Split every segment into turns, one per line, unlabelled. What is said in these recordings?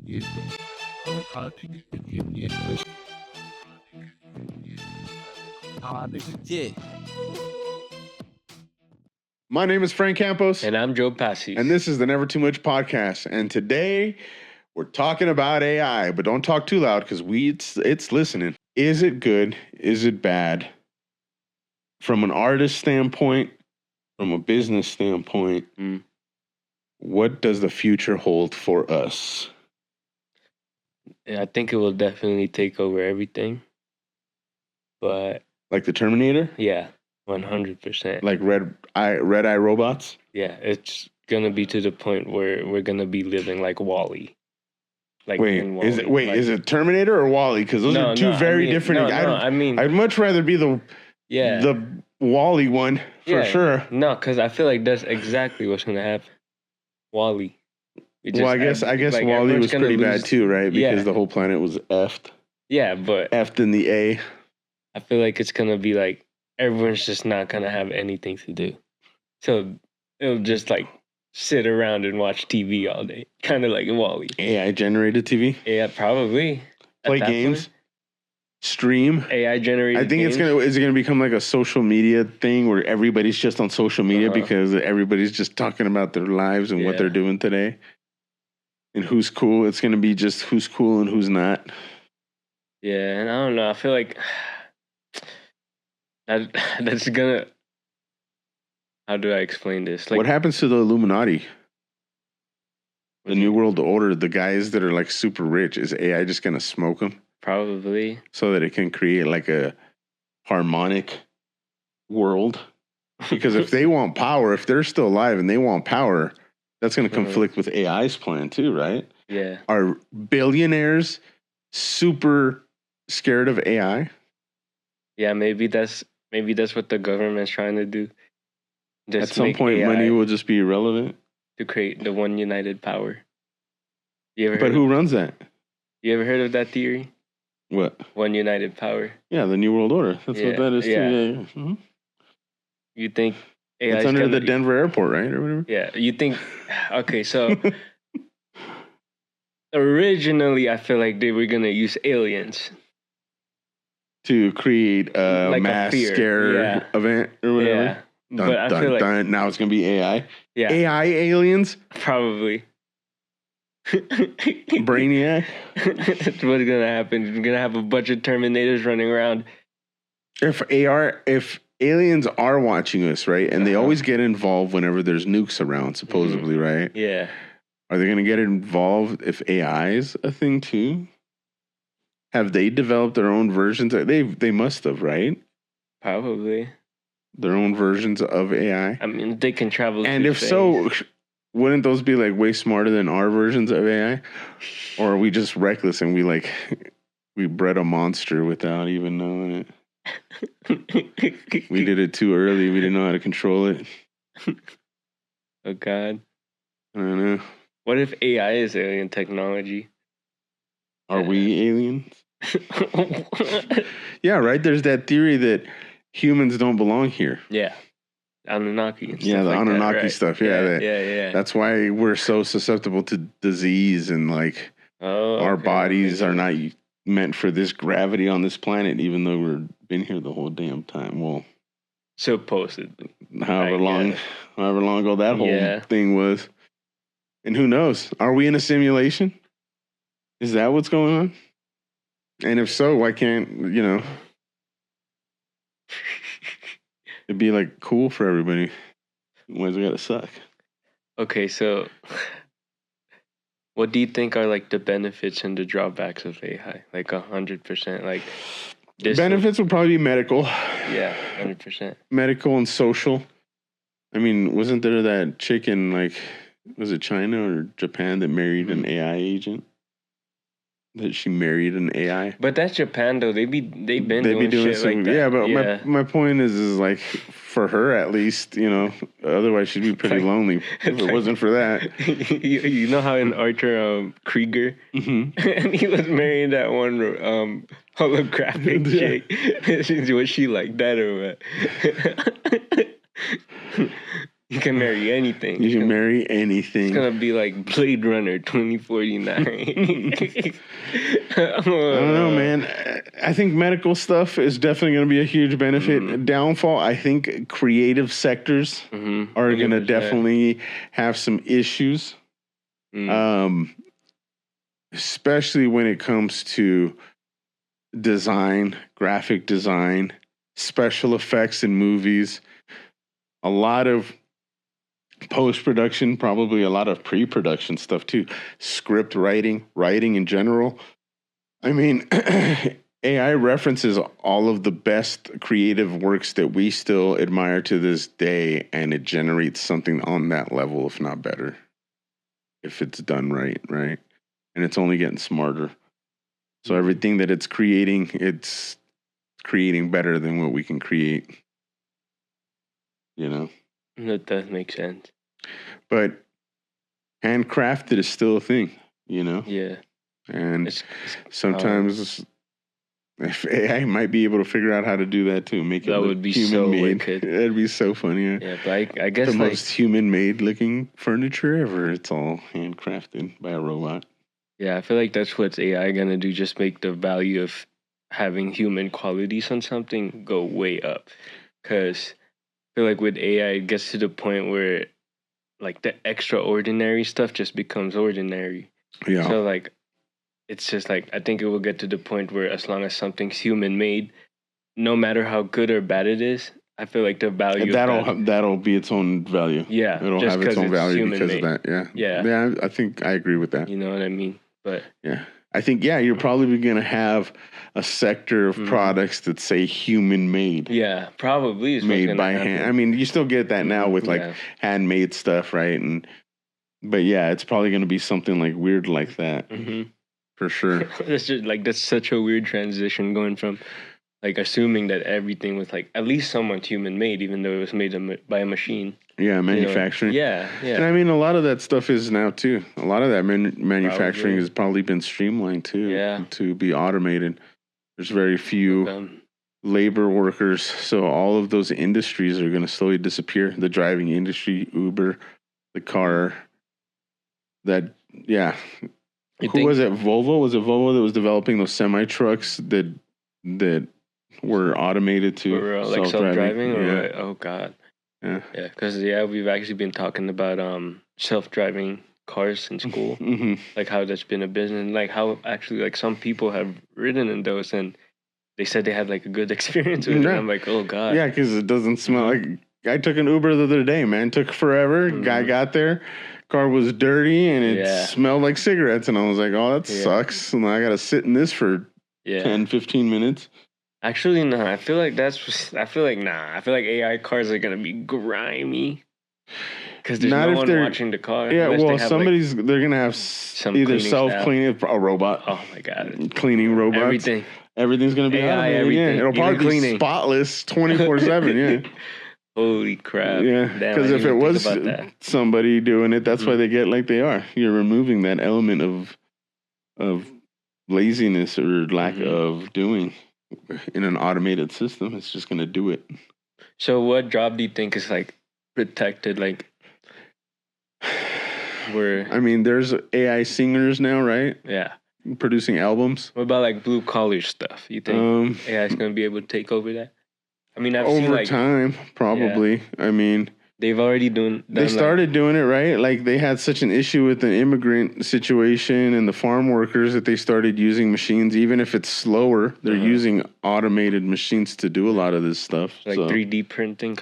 Yeah.
My name is Frank Campos.
And I'm Joe Passi.
And this is the NeverTooMuch podcast. And today we're talking about AI, but don't talk too loud because it's listening. Is it good? Is it bad? From an artist standpoint, from a business standpoint, what does the future hold for us?
I think it will definitely take over everything. But
like the Terminator?
Yeah, 100%.
Like red eye robots?
Yeah, it's gonna be to the point where we're gonna be living like WALL-E.
Like is it Terminator or WALL-E? Because those are two very different. I'd much rather be the WALL-E one for sure.
No, because I feel like that's exactly what's gonna happen. WALL-E.
Well, I guess like WALL-E was pretty bad too, right? Because the whole planet was effed.
Yeah, but
effed in the A.
I feel like it's gonna be like everyone's just not gonna have anything to do, so it'll just like sit around and watch TV all day, kind of like WALL-E.
AI generated TV.
Yeah, probably.
Play games. Stream.
AI generated.
I think
games.
Is it gonna become like a social media thing where everybody's just on social media because everybody's just talking about their lives and what they're doing today, and who's cool. It's gonna be just who's cool and who's not.
Yeah, and I don't know. I feel like that's gonna. How do I explain this? Like,
what happens to the Illuminati? The New World Order, the guys that are like super rich, is AI just gonna smoke them?
Probably.
So that it can create like a harmonic world. Because if they want power, if they're still alive and they want power, that's gonna conflict with AI's plan too, right?
Yeah.
Are billionaires super scared of AI?
Yeah, maybe that's what the government's trying to do.
Just at some point, AI money will just be irrelevant
to create the one united power.
But who runs that?
You ever heard of that theory?
What?
One united power.
Yeah, the New World Order. That's what that is too. Yeah. Mm-hmm.
You think AI?
It's under the Denver airport, right, or whatever.
Yeah. You think? Okay, so originally, I feel like they were gonna use aliens
to create a
like
mass scare event or whatever.
Yeah. But I feel like
now it's gonna be AI.
Yeah.
AI aliens?
Probably.
Brainiac?
That's what's gonna happen. You're gonna have a bunch of Terminators running around.
If aliens are watching us, right, and they always get involved whenever there's nukes around, supposedly, right?
Yeah.
Are they gonna get involved if AI is a thing too? Have they developed their own versions? They must have, right?
Probably.
Their own versions of AI.
I mean, they can travel.
And if so, wouldn't those be like way smarter than our versions of AI? Or are we just reckless and we bred a monster without even knowing it? We did it too early. We didn't know how to control it.
Oh God.
I don't know.
What if AI is alien technology?
Are we aliens? Yeah, right. There's that theory that humans don't belong here.
Yeah. Anunnaki. And
the
like
Anunnaki stuff. Yeah.
Yeah.
That's why we're so susceptible to disease and like our bodies are not meant for this gravity on this planet, even though we've been here the whole damn time. Well,
supposedly.
However long ago that whole thing was. And who knows? Are we in a simulation? Is that what's going on? And if so, why can't, it'd be like cool for everybody. Why does it gotta suck?
Okay, so what do you think are like the benefits and the drawbacks of AI? Like 100%. Like
benefits would probably be medical.
Yeah, 100%.
Medical and social. I mean, wasn't there that chick in like, was it China or Japan that married an AI agent? That she married an AI.
But that's Japan though. They've been doing shit
some,
like that.
Yeah, but my point is like for her at least, otherwise she'd be pretty lonely if it wasn't for that.
You know how in Archer Krieger, and he was marrying that one holographic chick. Was she like that or what? You can marry anything.
You can marry
It's
anything.
gonna be like Blade Runner 2049.
I don't know, man. I think medical stuff is definitely going to be a huge benefit. Downfall, I think creative sectors are going to
100%.
definitely have some issues. Especially when it comes to design, graphic design, special effects in movies, a lot of post-production, probably a lot of pre-production stuff too, script writing in general. I mean, AI references all of the best creative works that we still admire to this day, and it generates something on that level, if not better, if it's done right? And it's only getting smarter. So everything that it's creating better than what we can create. You know?
That does make sense.
But handcrafted is still a thing, you know?
Yeah.
And sometimes if AI might be able to figure out how to do that too, make it look human-made. That'd be so funny.
Yeah, but I guess
the most human-made looking furniture ever. It's all handcrafted by a robot.
Yeah, I feel like that's what's AI gonna do. Just make the value of having human qualities on something go way up. Because I feel like with AI, it gets to the point where like the extraordinary stuff just becomes ordinary.
Yeah.
So like, it's just like, I think it will get to the point where as long as something's human made, no matter how good or bad it is, I feel like the value
that'll be its own value.
Yeah,
it'll have its own value because of that. Yeah. I think I agree with that.
You know what I mean? But
yeah, I think you're probably going to have a sector of products that say human made.
Yeah, probably is
made by hand. I mean, you still get that now with like handmade stuff, right? But yeah, it's probably going to be something like weird like that for sure.
That's such a weird transition going from like assuming that everything was like at least somewhat human made, even though it was made by a machine.
Yeah, manufacturing.
You know? Yeah.
And I mean, a lot of that stuff is now too. A lot of that manufacturing has probably been streamlined too.
Yeah.
To be automated. There's very few labor workers, so all of those industries are going to slowly disappear. The driving industry, Uber, the car. Who was it? Volvo? Was it Volvo that was developing those semi trucks that were automated to
like self-driving?
Yeah.
Oh God.
Yeah.
Yeah, because we've actually been talking about self-driving cars in school, like how that's been a business, like how actually like some people have ridden in those and they said they had like a good experience with it. I'm like, oh God.
Yeah, because it doesn't smell like. I took an Uber the other day, man. Took forever. Guy got there, car was dirty and it smelled like cigarettes, and I was like, oh, that sucks. And I got to sit in this for 10, 15 minutes.
Actually, no. I feel like AI cars are gonna be grimy because there's no one watching the car.
Yeah, well, they're gonna have either self-cleaning, a robot.
Oh my God,
cleaning robots. Everything's gonna be
AI.
Everything. It'll probably be spotless 24/7. Yeah.
Holy crap.
Yeah, because if it was somebody doing it, that's why they get like they are. You're removing that element of laziness or lack of doing. In an automated system, it's just going to do it.
So what job do you think is like protected? Like
I mean, there's AI singers now, right?
Yeah.
Producing albums.
What about like blue collar stuff? You think AI is going to be able to take over that? I mean, I've seen like
time, probably. Yeah. I mean,
they've already They
started doing it, right? Like they had such an issue with the immigrant situation and the farm workers that they started using machines, even if it's slower. They're using automated machines to do a lot of this stuff.
Like 3D printing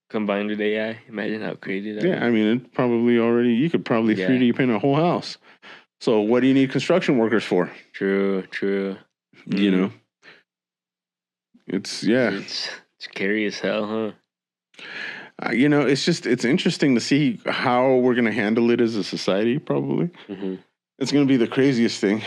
combined with AI. Imagine how crazy that is.
I mean, it probably you could probably 3D print a whole house. So what do you need construction workers for?
True.
You know, it's
scary as hell, huh?
You know, it's interesting to see how we're going to handle it as a society, probably. It's going to be the craziest thing.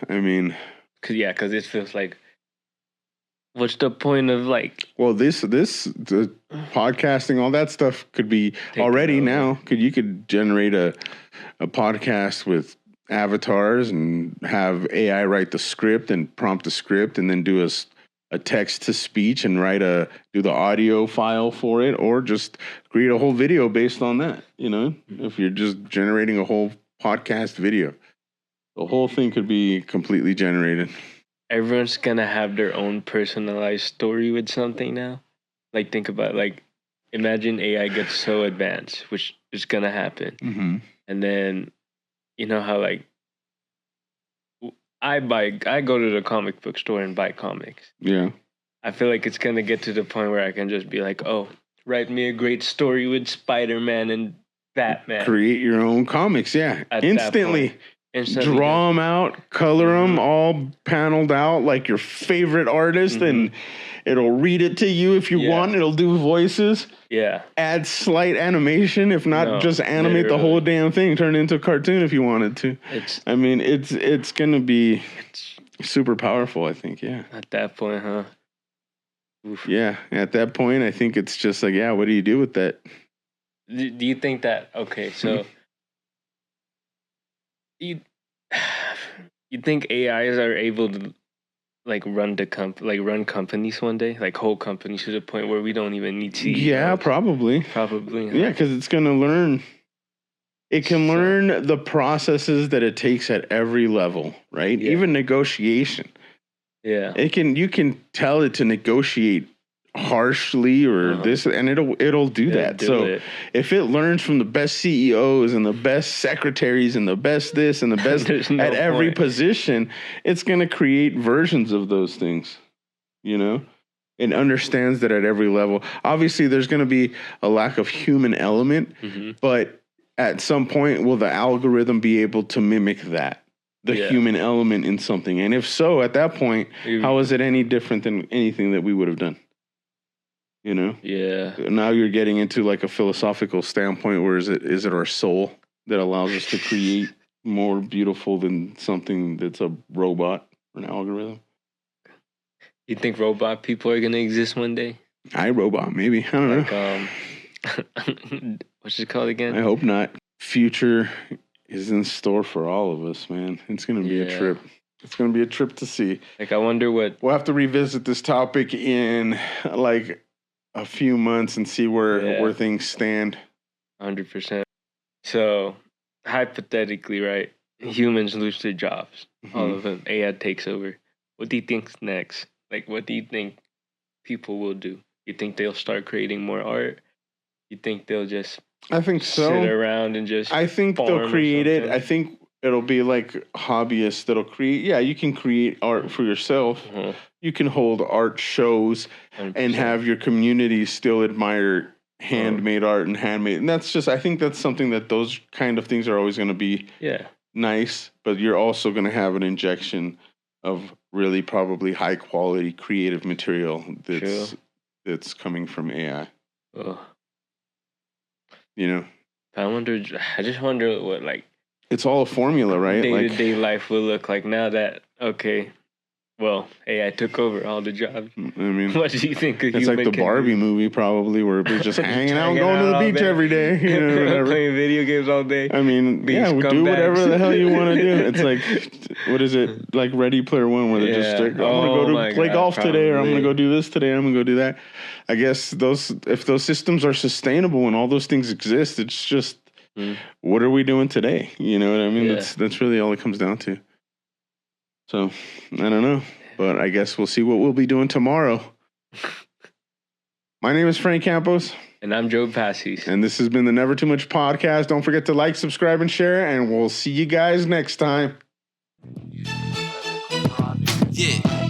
I mean...
Because it feels like... What's the point of, like...
Well, the podcasting, all that stuff could be already now. You could generate a podcast with avatars and have AI write the script and prompt the script and then do a a text to speech and do the audio file for it, or just create a whole video based on that. You know, if you're just generating a whole podcast video, the whole thing could be completely generated.
Everyone's gonna have their own personalized story with something now. Like, think about, like, imagine AI gets so advanced, which is gonna happen.
Mm-hmm.
And then, you know how, like, I go to the comic book store and buy comics.
Yeah.
I feel like it's gonna get to the point where I can just be like, oh, write me a great story with Spider-Man and Batman.
Create your own comics, yeah. Instantly draw them out, color them, all paneled out like your favorite artist, and it'll read it to you if you want. It'll do voices.
Yeah.
Add slight animation, if not just animate the whole damn thing, turn it into a cartoon if you wanted to. It's gonna be super powerful, I think, yeah.
At that point, huh? Oof.
Yeah, at that point, I think it's just like, yeah, what do you do with that?
Do you think that, okay, so you think AIs are able to like run companies one day, like whole companies, to the point where we don't even need CEOs?
Yeah, probably.
Huh?
Yeah, because it's going to learn. It can learn the processes that it takes at every level, right?
Yeah.
Even negotiation.
Yeah.
You can tell it to negotiate harshly or this, and it'll do that. So if it learns from the best CEOs and the best secretaries and the best this and the best at every position, it's going to create versions of those things, you know? It understands that at every level. Obviously, there's going to be a lack of human element, but at some point, will the algorithm be able to mimic that? The human element in something? And if so, at that point, how is it any different than anything that we would have done? You know?
Yeah.
Now you're getting into like a philosophical standpoint where is it our soul that allows us to create more beautiful than something that's a robot or an algorithm?
You think robot people are gonna exist one day?
iRobot, maybe. I don't know.
What's it called again?
I hope not. Future is in store for all of us, man. It's gonna be a trip. It's gonna be a trip to see.
Like, I wonder what
we'll have to revisit this topic in like a few months and see where things stand.
100%. So hypothetically, right? Humans lose their jobs. All of them. AI takes over. What do you think's next? Like, what do you think people will do? You think they'll start creating more art? You think they'll just
I think so.
sit around and just
I think they'll create it. I think it'll be like hobbyists that'll create. Yeah, you can create art for yourself. You can hold art shows 100%. And have your community still admire handmade art and handmade. And that's just, I think that's something that those kind of things are always going to be nice. But you're also going to have an injection of really probably high quality creative material that's coming from AI. You know?
I just wonder what, like,
it's all a formula, right?
Day-to-day life will look like now that, well, AI took over all the jobs. I
mean,
what do you think?
It's like the Barbie movie, probably, where we're just hanging out and going to the beach every day. You know,
playing video games all day.
I mean, we do whatever the hell you want to do. It's like, what is it? Like Ready Player One, where they're just like, I'm going to go play golf today, or I'm going to go do this today, I'm going to go do that. I guess if those systems are sustainable and all those things exist, it's just, what are we doing today? You know what I mean? That's really all it comes down to. So, I don't know, but I guess we'll see what we'll be doing tomorrow. My name is Frank Campos.
And I'm Joe Passis.
And this has been the Never Too Much podcast. Don't forget to like, subscribe, and share, and we'll see you guys next time.
Yeah.